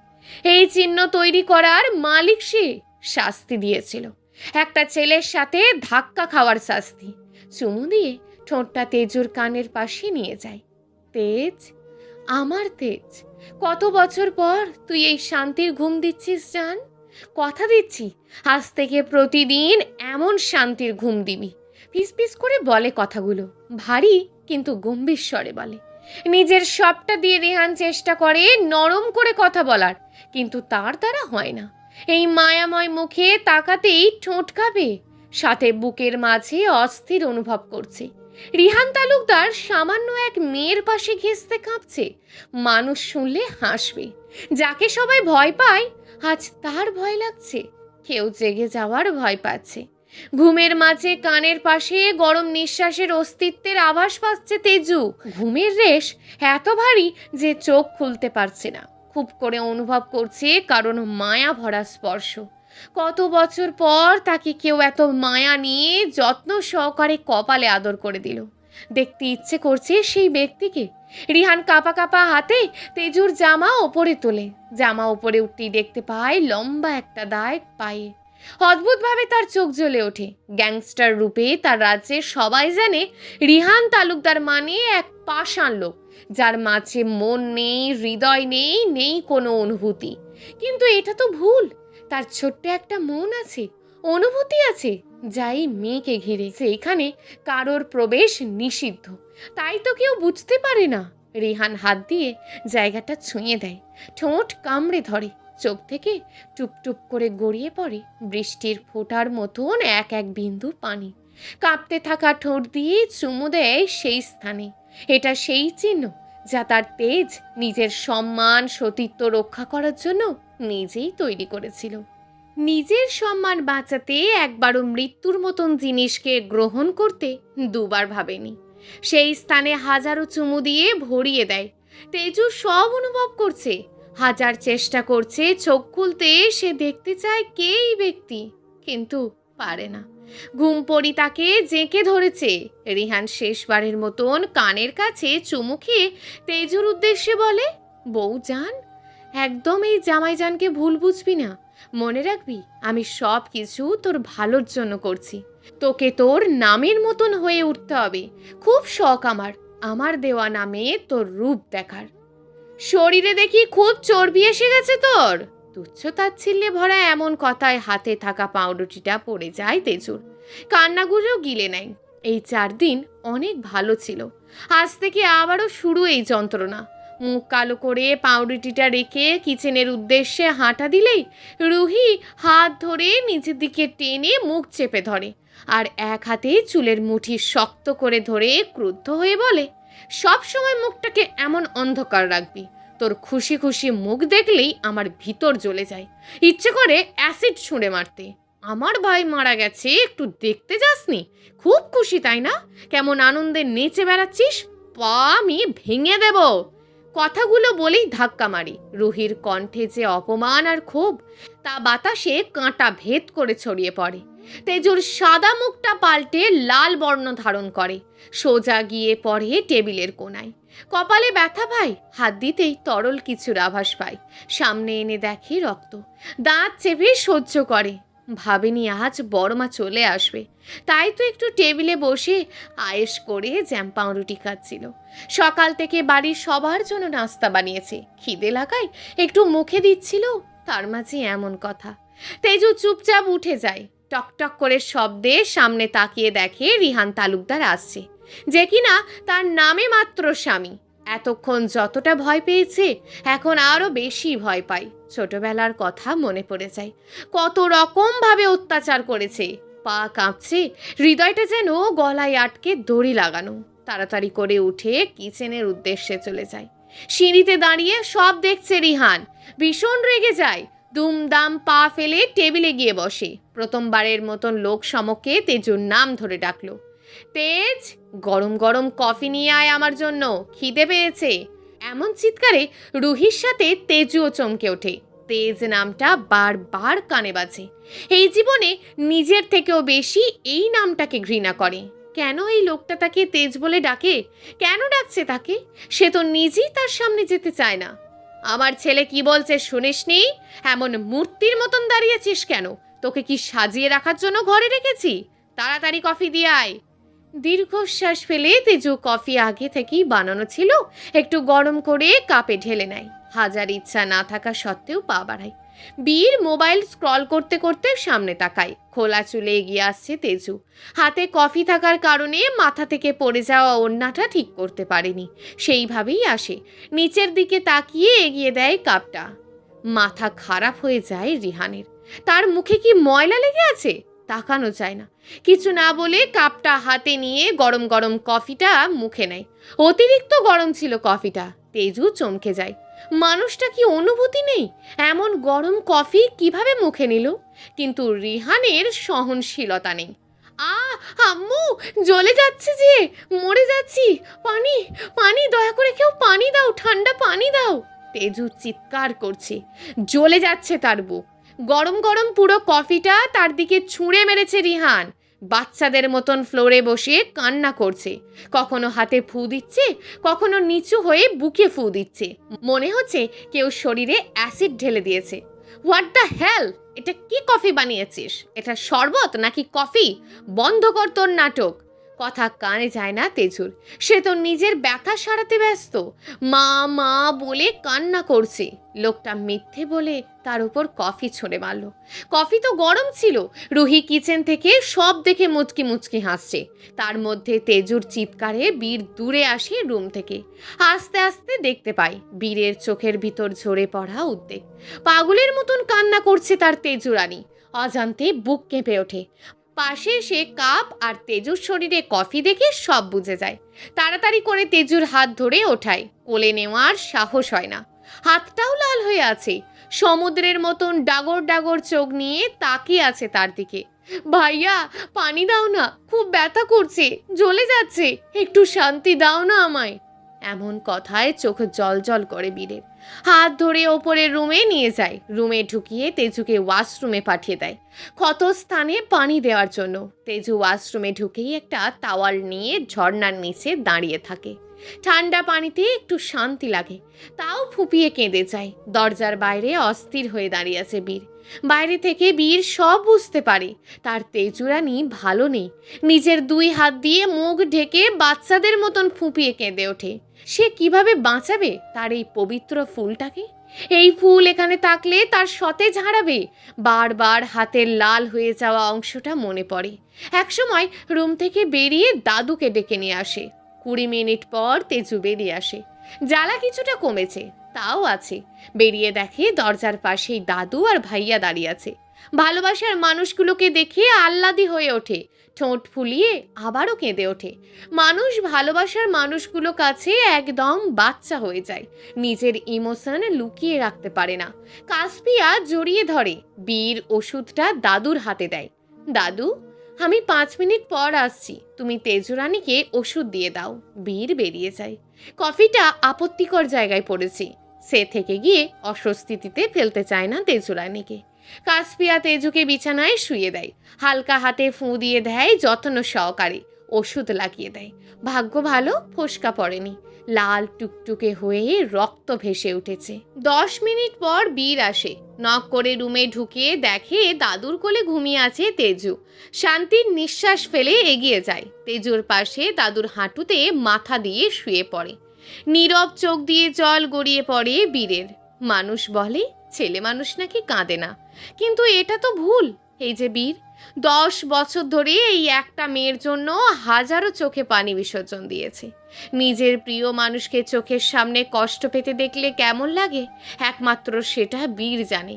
এই চিহ্ন তৈরি করার মালিক সে। শাস্তি দিয়েছিল, একটা ছেলের সাথে ধাক্কা খাওয়ার শাস্তি। চুমু দিয়ে ঠোঁটটা তেজুর কানের পাশে নিয়ে যায়। তেজ, আমার তেজ, কত বছর পর তুই এই শান্তির ঘুম দিচ্ছিস জান। কথা দিচ্ছি, আজ থেকে প্রতিদিন এমন শান্তির ঘুম দিবি। ফিস ফিস করে বলে কথাগুলো, ভারী কিন্তু গম্ভীর স্বরে বলে। নিজের সবটা দিয়ে রেহান চেষ্টা করে নরম করে কথা বলার, কিন্তু তার দ্বারা হয় না। এই মায়াময় মুখে তাকাতেই ঠোঁট কাঁপে, সাথে বুকের মাঝে অস্থির অনুভব করছে। রিহান তালুকদার সামান্য এক মেয়ের পাশে ঘেঁষতে কাঁপছে। মানুষ শুনলে হাসবে। যাকে সবাই ভয় পায়, আজ তার ভয় লাগছে। কেউ জেগে যাওয়ার ভয় পাচ্ছে। ঘুমের মাঝে কানের পাশে গরম নিঃশ্বাসের অস্তিত্বের আভাস পাচ্ছে তেজু। ঘুমের রেশ এত ভারী যে চোখ খুলতে পারছে না। খুব করে অনুভব করছে কারণ মায়া ভরা স্পর্শ। কত বছর পর তাকে কেউ এত মায়া নিয়ে যত্ন সহকারে কপালে আদর করে দিল। দেখতে ইচ্ছে করছে সেই ব্যক্তিকে। রিহান কাঁপা কাঁপা হাতে তেজুর জামা ওপরে তোলে। জামা ওপরে উঠতেই দেখতে পায় লম্বা একটা দাগ পায়ে। অদ্ভুতভাবে তার চোখ জ্বলে ওঠে। গ্যাংস্টার রূপে তার রাজ্যে সবাই জানে রিহান তালুকদার মানে এক পাষাণ লোক, যার মাঝে মন নেই, হৃদয় নেই, নেই কোনো অনুভূতি। কিন্তু এটা তো ভুল। তার ছোট্ট একটা মন আছে, অনুভূতি আছে, যা এই মেয়েকে ঘিরে। সেইখানে কারোর প্রবেশ নিষিদ্ধ, তাই তো কেউ বুঝতে পারে না। রিহান হাত দিয়ে জায়গাটা ছুঁয়ে দেয়, ঠোঁট কামড়ে ধরে, চোখ থেকে টুপ টুপ করে গড়িয়ে পড়ে বৃষ্টির ফোঁটার মতন এক এক বিন্দু পানি। কাঁপতে থাকা ঠোঁট দিয়ে চুমু দেয় সেই স্থানে। এটা সেই চিহ্ন যা তার তেজ নিজের সম্মান সতীত্ব রক্ষা করার জন্য নিজেই তৈরি করেছিল। নিজের সম্মান বাঁচাতে একবারও মৃত্যুর মতন জিনিসকে গ্রহণ করতে দুবার ভাবেনি। সেই স্থানে হাজারো চুমু দিয়ে ভরিয়ে দেয়। তেজু সব অনুভব করছে, হাজার চেষ্টা করছে চোখ খুলতে, সে দেখতে চায় কে এই ব্যক্তি, কিন্তু পারে না। ঘুম পড়ি তাকে জেঁকে ধরেছে। রিহান শেষবারের মতন কানের কাছে চুমু খেয়ে তেজুর উদ্দেশ্যে বলে, বউ জান, একদম এই জামাইজানকে ভুল বুঝবি না। মনে রাখবি, আমি সব কিছু তোর ভালোর জন্য করছি। তোকে তোর নামের মতন হয়ে উঠতে হবে। খুব শখ আমার, আমার দেওয়া নামে তোর রূপ দেখার। শরীরে দেখি খুব চর্বি এসে গেছে তোর। তুচ্ছ তাচ্ছিল্যে ভরা এমন কথায় হাতে থাকা পাউরুটিটা পড়ে যায় তেজুর। কান্নাগুলো গিলে নেয়। এই 4 দিন অনেক ভালো ছিল, আজ থেকে আবারও শুরু এই যন্ত্রণা। মুখ কালো করে পাউরুটিটা রেখে কিচেনের উদ্দেশ্যে হাঁটা দিলেই রুহি হাত ধরে নিচের দিকে টেনে মুখ চেপে ধরে, আর এক হাতে চুলের মুঠি শক্ত করে ধরে ক্রুদ্ধ হয়ে বলে, সব সময় মুখটাকে এমন অন্ধকার রাখবি? তোর খুশি খুশি মুখ দেখলেই আমার ভিতর জ্বলে যায়, ইচ্ছে করে অ্যাসিড ছুঁড়ে মারতে। আমার ভাই মারা গেছে, একটু দেখতে যাসনি? খুব খুশি তাই না? কেমন আনন্দে নেচে বেড়াচ্ছিস, পা আমি ভেঙে দেব। কথাগুলো বলেই ধাক্কা মারি। রুহির কণ্ঠে যে অপমান আর ক্ষোভ, তা বাতাসে কাঁটা ভেদ করে ছড়িয়ে পড়ে। তেজুর সাদা মুখটা পাল্টে লাল বর্ণ ধারণ করে, সোজা গিয়ে পড়ে টেবিলের কোণায়। কপালে ব্যথা পায়, হাত দিতেই তরল কিছুর আভাস পায়। সামনে এনে দেখে রক্ত। দাঁত চেপে সহ্য করে, ভাবেনি আজ বড়মা চলে আসবে, তাই তো একটু টেবিলে বসে আয়েশ করে জ্যাম পাউরুটি খাচ্ছিল। সকাল থেকে বাড়ির সবার জন্য নাস্তা বানিয়েছে, খিদে লাগায় একটু মুখে দিচ্ছিল, তার মাঝে এমন কথা। তেজু চুপচাপ উঠে যায়। টকটক করে শব্দে সামনে তাকিয়ে দেখে রিহান তালুকদার আসছে, যে কিনা তার নামে মাত্র স্বামী। এতক্ষণ যতটা ভয় পেয়েছে, এখন আরও বেশি ভয় পায়। ছোটবেলার কথা মনে পড়ে যায়, কত রকম ভাবে অত্যাচার করেছে। পা কাঁপছে, হৃদয়টা যেন গলায় আটকে দড়ি লাগানো। তাড়াতাড়ি করে উঠে কিচেনের উদ্দেশ্যে চলে যায়। সিঁড়িতে দাঁড়িয়ে সব দেখছে রিহান, ভীষণ রেগে যায়। দুমদাম পা ফেলে টেবিলে গিয়ে বসে। প্রথমবারের মতন লোক সমক্ষে তেজুর নাম ধরে ডাকলো, তেজ, গরম গরম কফি নিয়ে আয় আমার জন্য, খিদে পেয়েছে। এমন চিৎকারে রুহির সাথে তেজুও চমকে ওঠে। তেজ নামটা বারবার কানে বাজে। এই জীবনে নিজের থেকেও বেশি এই নামটাকে ঘৃণা করে। কেন এই লোকটা তাকে তেজ বলে ডাকে? কেন ডাকছে তাকে? সে তো নিজেই তার সামনে যেতে চায় না। আমার ছেলে কি বলছে শুনিসনি? এমন মূর্তির মতন দাঁড়িয়েছিস কেন? তোকে কি সাজিয়ে রাখার জন্য ঘরে রেখেছি? তাড়াতাড়ি কফি দিয়ে আয়। দীর্ঘশ্বাস ফেলে তেজু কফি আগে থেকেই বানানো ছিল, একটু গরম করে কাপে ঢেলে নেয়। হাজার ইচ্ছা না থাকা সত্ত্বেও পা বাড়ায়। বীর মোবাইল স্ক্রল করতে করতে সামনে তাকায়। খোলা চুলে এগিয়ে আসছে তেজু। হাতে কফি থাকার কারণে মাথা থেকে পড়ে যাওয়া ওড়নাটা ঠিক করতে পারেনি, সেইভাবেই আসে। নিচের দিকে তাকিয়ে এগিয়ে দেয় কাপটা। মাথা খারাপ হয়ে যায় রিহানের। তার মুখে কি ময়লা লেগে আছে? তাকানো যায় না। কিছু না বলে কাপটা হাতে নিয়ে গরম গরম কফিটা মুখে নেয়। অতিরিক্ত গরম ছিল কফিটা। তেজু চমকে যায়। মানুষটা কি অনুভূতি নেই? এমন গরম কফি কিভাবে মুখে নিল? কিন্তু রিহানের সহনশীলতা নেই। আম্মু, জ্বলে যাচ্ছে যে, মরে যাচ্ছি, পানি পানি, দয়া করে কেউ পানি দাও, ঠান্ডা পানি দাও। তেজু চিৎকার করছে, জ্বলে যাচ্ছে তার বুক। গরম গরম পুরো কফিটা তার দিকে ছুঁড়ে মেরেছে রিহান। বাচ্চাদের মতন ফ্লোরে বসে কান্না করছে, কখনো হাতে ফু দিচ্ছে, কখনো নিচু হয়ে বুকে ফু দিচ্ছে। মনে হচ্ছে কেউ শরীরে অ্যাসিড ঢেলে দিয়েছে। What the hell! এটা কি কফি বানিয়েছিস? এটা শরবত নাকি কফি? বন্ধ কর তোর নাটক। কথা কানে যায় না তেজুর। সে তো নিজের ব্যথা সারাতে ব্যস্ত। মা মা বলে কান্না করছে। লোকটা মিথ্যে বলে তার উপর কফি ছুঁড়ে মারল। কফি তো গরম ছিল। রুহি কিচেন থেকে সব দেখে মুচকি মুচকি হাসছে। তার মধ্যে তেজুর চিৎকারে বীর দূরে আসে রুম থেকে। আস্তে আস্তে দেখতে পাই বীরের চোখের ভিতর ঝরে পড়া উদ্বেগ। পাগলের মতন কান্না করছে তার তেজুরানি। অজান্তে বুক কেঁপে ওঠে। পাশে সে কাপ আর তেজুর শরীরে কফি দেখে সব বুঝে যায়। তাড়াতাড়ি করে তেজুর হাত ধরে ওঠায়। কোলে নেওয়ার সাহস হয় না। হাতটাও লাল হয়ে আছে। সমুদ্রের মতন ডাগর ডাগর চোখ নিয়ে তাকিয়ে আছে তার দিকে। ভাইয়া, পানি দাও না, খুব ব্যথা করছে, জ্বলে যাচ্ছে, একটু শান্তি দাও না আমায়। এমন কথায় চোখ জল জল করে বীরের। হাত ধরে ওপরের রুমে নিয়ে যায়। রুমে ঢুকিয়ে তেজুকে ওয়াশরুমে পাঠিয়ে দেয় ক্ষত স্থানে পানি দেওয়ার জন্য। তেজু ওয়াশরুমে ঢুকেই একটা তাওয়াল নিয়ে ঝর্ণার নিচে দাঁড়িয়ে থাকে। ঠান্ডা পানিতে একটু শান্তি লাগে, তাও ফুপিয়ে কেঁদে যায়। দরজার বাইরে অস্থির হয়ে দাঁড়িয়ে আছে বীর। বাইরে থেকে বীর সব বুঝতে পারে তার তেজুরানি ভালো নেই। নিজের দুই হাত দিয়ে মুখ ঢেকে বাচ্চাদের মতন ফুপিয়ে কেঁদে ওঠে। সে কিভাবে বাঁচাবে তার এই পবিত্র ফুলটাকে? এই ফুল এখানে থাকলে তার সতেজ হারাবে। বারবার হাতের লাল হয়ে যাওয়া অংশটা মনে পড়ে। একসময় রুম থেকে বেরিয়ে দাদুকে ডেকে নিয়ে আসে। 20 মিনিট পর তেজু বেরিয়ে আসে। জ্বালা কিছুটা কমেছে, তাও আছে। বেরিয়ে দেখে দরজার পাশেই দাদু আর ভাইয়া দাঁড়িয়ে আছে। ভালোবাসার মানুষগুলোকে দেখে আহ্লাদি হয়ে ওঠে। ঠোঁট ফুলিয়ে আবারও কেঁদে ওঠে। মানুষ ভালোবাসার মানুষগুলো কাছে একদম বাচ্চা হয়ে যায়। নিজের ইমোশন লুকিয়ে রাখতে পারে না। কাসপিয়া জড়িয়ে ধরে। বীর ওষুধটা দাদুর হাতে দেয়। দাদু, আমি 5 মিনিট পর আসছি, তুমি তেজুরানিকে ওষুধ দিয়ে দাও। বীর বেরিয়ে যায়। কফিটা আপত্তিকর জায়গায় পড়েছি। সে থেকে গিয়ে অস্বস্তিতে ফেলতে চায় না তেজুরানিকে। কাসপিয়া তেজুকে বিছানায় শুয়ে দেয়। হালকা হাতে ফুঁ দিয়ে দেয় যত্ন সহকারে। ওষুধ লাগিয়ে দেয়। ভাগ্য ভালো, ফোসকা পড়েনি। লাল টুকটুকে হয়ে রক্ত ভেসে উঠেছে। 10 মিনিট পর বীর আসে। নক করে রুমে ঢুকিয়ে দেখে দাদুর কোলে ঘুমিয়ে আছে তেজু। শান্তির নিঃশ্বাস ফেলে এগিয়ে যায়। তেজুর পাশে দাদুর হাঁটুতে মাথা দিয়ে শুয়ে পড়ে। নীরব চোখ দিয়ে জল গড়িয়ে পড়ে বীরের। মানুষ বলে ছেলে মানুষ নাকি কাঁদে না, কিন্তু এটা তো ভুল। এই যে বীর 10 বছর ধরে এই একটা মেয়ের জন্য হাজারো চোখে পানি বিসর্জন দিয়েছে। নিজের প্রিয় মানুষকে চোখের সামনে কষ্ট পেতে দেখলে কেমন লাগে একমাত্র সেটা বীর জানে।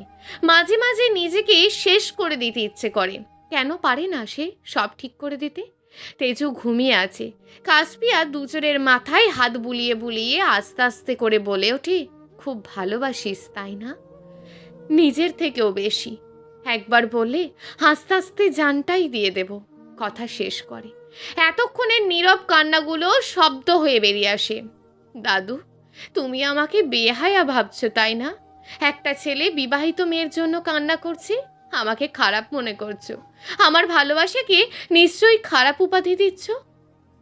মাঝে মাঝে নিজেকে শেষ করে দিতে ইচ্ছে করে। কেন পারে না সে সব ঠিক করে দিতে? তেজু ঘুমিয়ে আছে। কাসপিয়া দুজনের মাথায় হাত বুলিয়ে বুলিয়ে আস্তে আস্তে করে বলে ওঠে, খুব ভালোবাসিস তাই না? নিজের থেকেও বেশি। একবার বললে হাসতে হাসতে জানটাই দিয়ে দেব। কথা শেষ করে। এতক্ষণের নীরব কান্নাগুলো শব্দ হয়ে বেরিয়ে আসে। দাদু, তুমি আমাকে বেহায়া ভাবছো তাই না? একটা ছেলে বিবাহিত মেয়ের জন্য কান্না করছে, আমাকে খারাপ মনে করছো। আমার ভালোবাসাকে নিশ্চয়ই খারাপ উপাধি দিচ্ছ।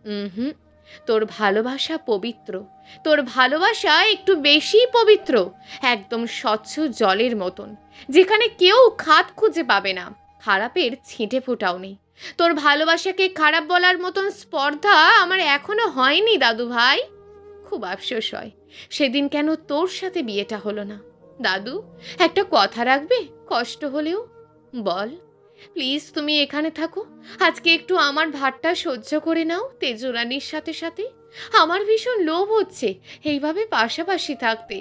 হুম, তোর ভালোবাসা পবিত্র। তোর ভালোবাসা একটু বেশি পবিত্র। একদম স্বচ্ছ জলের মতন, যেখানে কেউ খাদ খুঁজে পাবে না। খারাপের ছিটে ফোটাও নেই। তোর ভালোবাসাকে খারাপ বলার মতন স্পর্ধা আমার এখনো হয়নি দাদু ভাই। খুব আফসোস হয় সেদিন কেন তোর সাথে বিয়েটা হলো না। দাদু, একটা কথা রাখবে, কষ্ট হলেও? বল। প্লিজ তুমি এখানে থাকো। আজকে একটু আমার ভারটা সহ্য করে নাও তেজুরানির সাথে সাথে। আমার ভীষণ লোভ হচ্ছে এইভাবে পাশাপাশি থাকতে।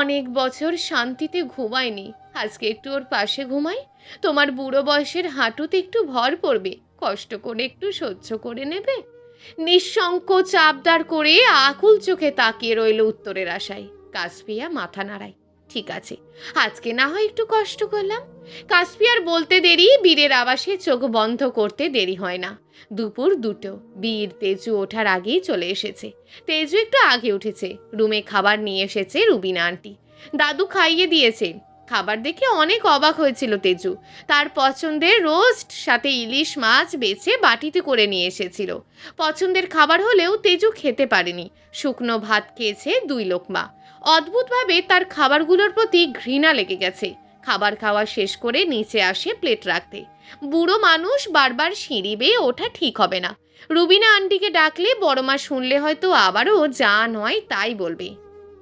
অনেক বছর শান্তিতে ঘুমাইনি, আজকে একটু ওর পাশে ঘুমাই। তোমার বুড়ো বয়সের হাঁটুতে একটু ভর পড়বে, কষ্ট করে একটু সহ্য করে নেবে। নিঃসংকোচ আবদার করে আকুল চোখে তাকিয়ে রইল উত্তরের আশায়। কাসপিয়া মাথা নাড়ায়। ঠিক আছে, আজকে না হয় একটু কষ্ট করলাম। কাসপিয়ার বলতে দেরি, বীরের আবাসে চোখ বন্ধ করতে দেরি হয় না। দুপুর 2টো। বীর তেজু ওঠার আগেই চলে এসেছে। তেজু একটু আগে উঠেছে। রুমে খাবার নিয়ে এসেছে রুবিনা আন্টি। দাদু খাইয়ে দিয়েছে। খাবার দেখে অনেক অবাক হয়েছিল তেজু। তার পছন্দের রোস্ট সাথে ইলিশ মাছ বেছে বাটিতে করে নিয়ে এসেছিল। পছন্দের খাবার হলেও তেজু খেতে পারেনি। শুকনো ভাত খেয়েছে 2 লোকমা। অদ্ভুতভাবে তার খাবারগুলোর প্রতি ঘৃণা লেগে গেছে। খাবার খাওয়া শেষ করে নিচে আসে প্লেট রাখতে। বুড়ো মানুষ বারবার সিঁড়ি বেয়ে ওঠা ঠিক হবে না। রুবিনা আন্টিকে ডাকলে বড়মা শুনলে হয়তো আবারও যা নয় তাই বলবে।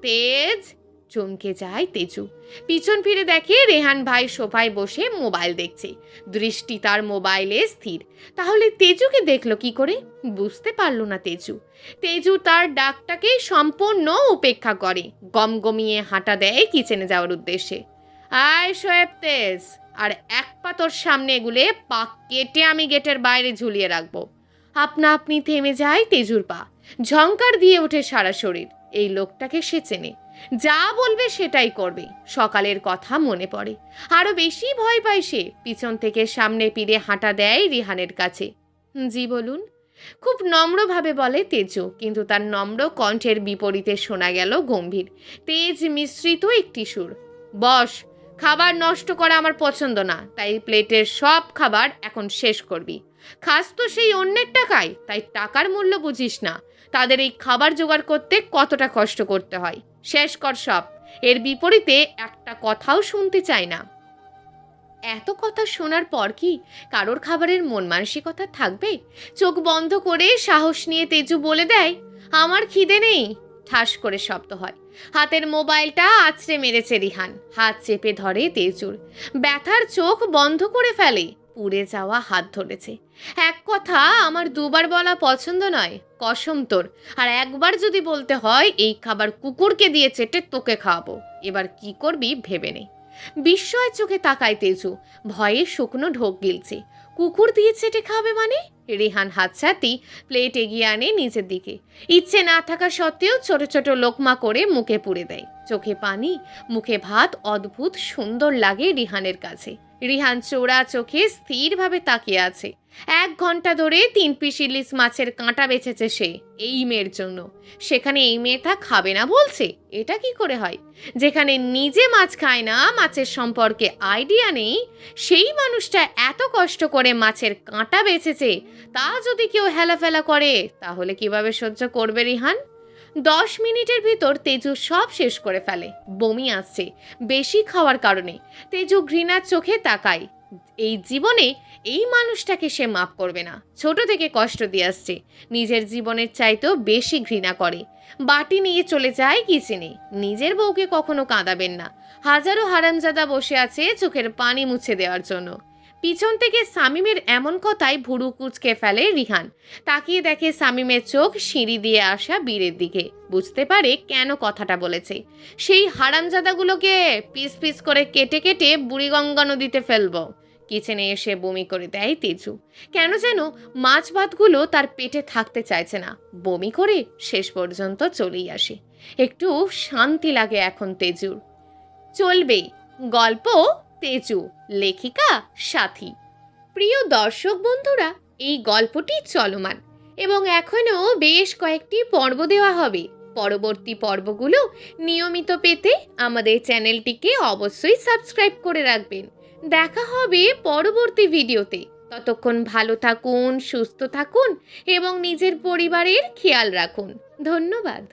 তেজ! চমকে যায় তেজু। পিছন ফিরে দেখে রেহান ভাই সোফায় বসে মোবাইল দেখছে। দৃষ্টি তার মোবাইলে স্থির। তাহলে তেজুকে দেখলো কি করে? বুঝতে পারল না তেজু। তেজু তার ডাকটাকে সম্পূর্ণ উপেক্ষা করে। গমগমিয়ে হাঁটা দেয় কিচেনে যাওয়ার উদ্দেশ্যে। আয় শোয়েব তেজ, আর এক পা তোর সামনে এগুলে পা কেটে আমি গেটের বাইরে ঝুলিয়ে রাখবো। আপনা আপনি থেমে যায় তেজুর পা। ঝংকার দিয়ে ওঠে সারা শরীর। এই লোকটাকে সে চেনে, যা বলবে সেটাই করবে। সকালের কথা মনে পড়ে। আরো বেশি ভয় পায় সে। পিছন থেকে সামনে ফিরে হাঁটা দেয় রিহানের কাছে। জি বলুন, খুব নম্রভাবে বলে তেজু, কিন্তু তার নম্র কণ্ঠের বিপরীতে শোনা গেল গম্ভীর, তেজ মিশ্রিত একটি সুর। বস, খাবার নষ্ট করা আমার পছন্দ না, তাই প্লেটের সব খাবার এখন শেষ করবি। খাস তো সেই অন্যের টাকায়, তাই টাকার মূল্য বুঝিস না। তাদের এই খাবার জোগাড় করতে কতটা কষ্ট করতে হয়। শেষ কর সব। এর বিপরীতে একটা কথাও শুনতে চাই না। এত কথা শোনার পর কি কারোর খাবারের মন মানসিকতা থাকবে? চোখ বন্ধ করে সাহস নিয়ে তেজু বলে দেয়, আমার খিদে নেই। ঠাস করে শব্দ হয়। হাতের মোবাইলটা আছড়ে মেরেছে রিহান। হাত চেপে ধরে তেজুর। ব্যথার চোখ বন্ধ করে ফেলে। পুড়ে যাওয়া হাত ধরেছে। এক কথা আমার দুবার বলা পছন্দ নয়, কসম তোর। আর একবার যদি বলতে হয় এই খাবার কুকুরকে দিয়ে চেটে তোকে খাওয়াবো। এবার কি করবি ভেবে নে। বিস্ময় চোখে তাকায় তেজু। ভয়ে শুকনো ঢোক গিলছে। কুকুর দিয়ে চেটে খাবে মানে? রেহান হাতছাতি প্লেট এগিয়ে আনে নিজের দিকে। ইচ্ছে না থাকা সত্ত্বেও ছোট ছোট লোকমা করে মুখে পুরে দেয়। চোখে পানি, মুখে ভাত। অদ্ভুত সুন্দর লাগে রিহানের কাছে। রিহান চোরা চোখে স্থিরভাবে তাকিয়ে আছে। 1 ঘন্টা ধরে 3 পিস ইলিশ মাছের কাঁটা বেছেছে সে এই মেয়ের জন্য। সেখানে এই মেয়ে তা খাবে না বলছে? এটা কি করে হয়? যেখানে নিজে মাছ খায় না, মাছের সম্পর্কে আইডিয়া নেই, সেই মানুষটা এত কষ্ট করে মাছের কাঁটা বেছেছে, তা যদি কেউ হেলাফেলা করে তাহলে কিভাবে সহ্য করবে রিহান? 10 মিনিটের ভিতর তেজু সব শেষ করে ফেলে। বমি আসছে বেশি খাওয়ার কারণে। তেজু ঘৃণার চোখে তাকায়। এই জীবনে এই মানুষটাকে সে মাফ করবে না। ছোট থেকে কষ্ট দিয়ে আসছে, নিজের জীবনের চাইতেও বেশি ঘৃণা করে। বাটি নিয়ে চলে যায় কিচেনে। নিজের বউকে কখনো কাঁদাবেন না। হাজারো হারামজাদা বসে আছে চোখের পানি মুছে দেওয়ার জন্য। পিছন থেকে শামীমের এমন কথায় ভুরু কুঁচকে ফেলে রিহান। তাকিয়ে দেখে শামীমের চোখ সিঁড়ি দিয়ে আসা বীরের দিকে। বুঝতে পারে কেন কথাটা বলেছে। সেই হারামজাদাগুলোকে পিস পিস করে কেটে কেটে বুড়িগঙ্গা নদীতে ফেলবো। কিচেনে এসে বমি করে দেয় তেজু। কেন যেন মাছ ভাতগুলো তার পেটে থাকতে চাইছে না। বমি করে শেষ পর্যন্ত চলেই আসে। একটু শান্তি লাগে এখন তেজুর। চলবে গল্প তেজু, লেখিকা সাথী। প্রিয় দর্শক বন্ধুরা, এই গল্পটি চলমান এবং এখনও বেশ কয়েকটি পর্ব দেওয়া হবে। পরবর্তী পর্বগুলো নিয়মিত পেতে আমাদের চ্যানেলটিকে অবশ্যই সাবস্ক্রাইব করে রাখবেন। দেখা হবে পরবর্তী ভিডিওতে। ততক্ষণ ভালো থাকুন, সুস্থ থাকুন এবং নিজের পরিবারের খেয়াল রাখুন। ধন্যবাদ।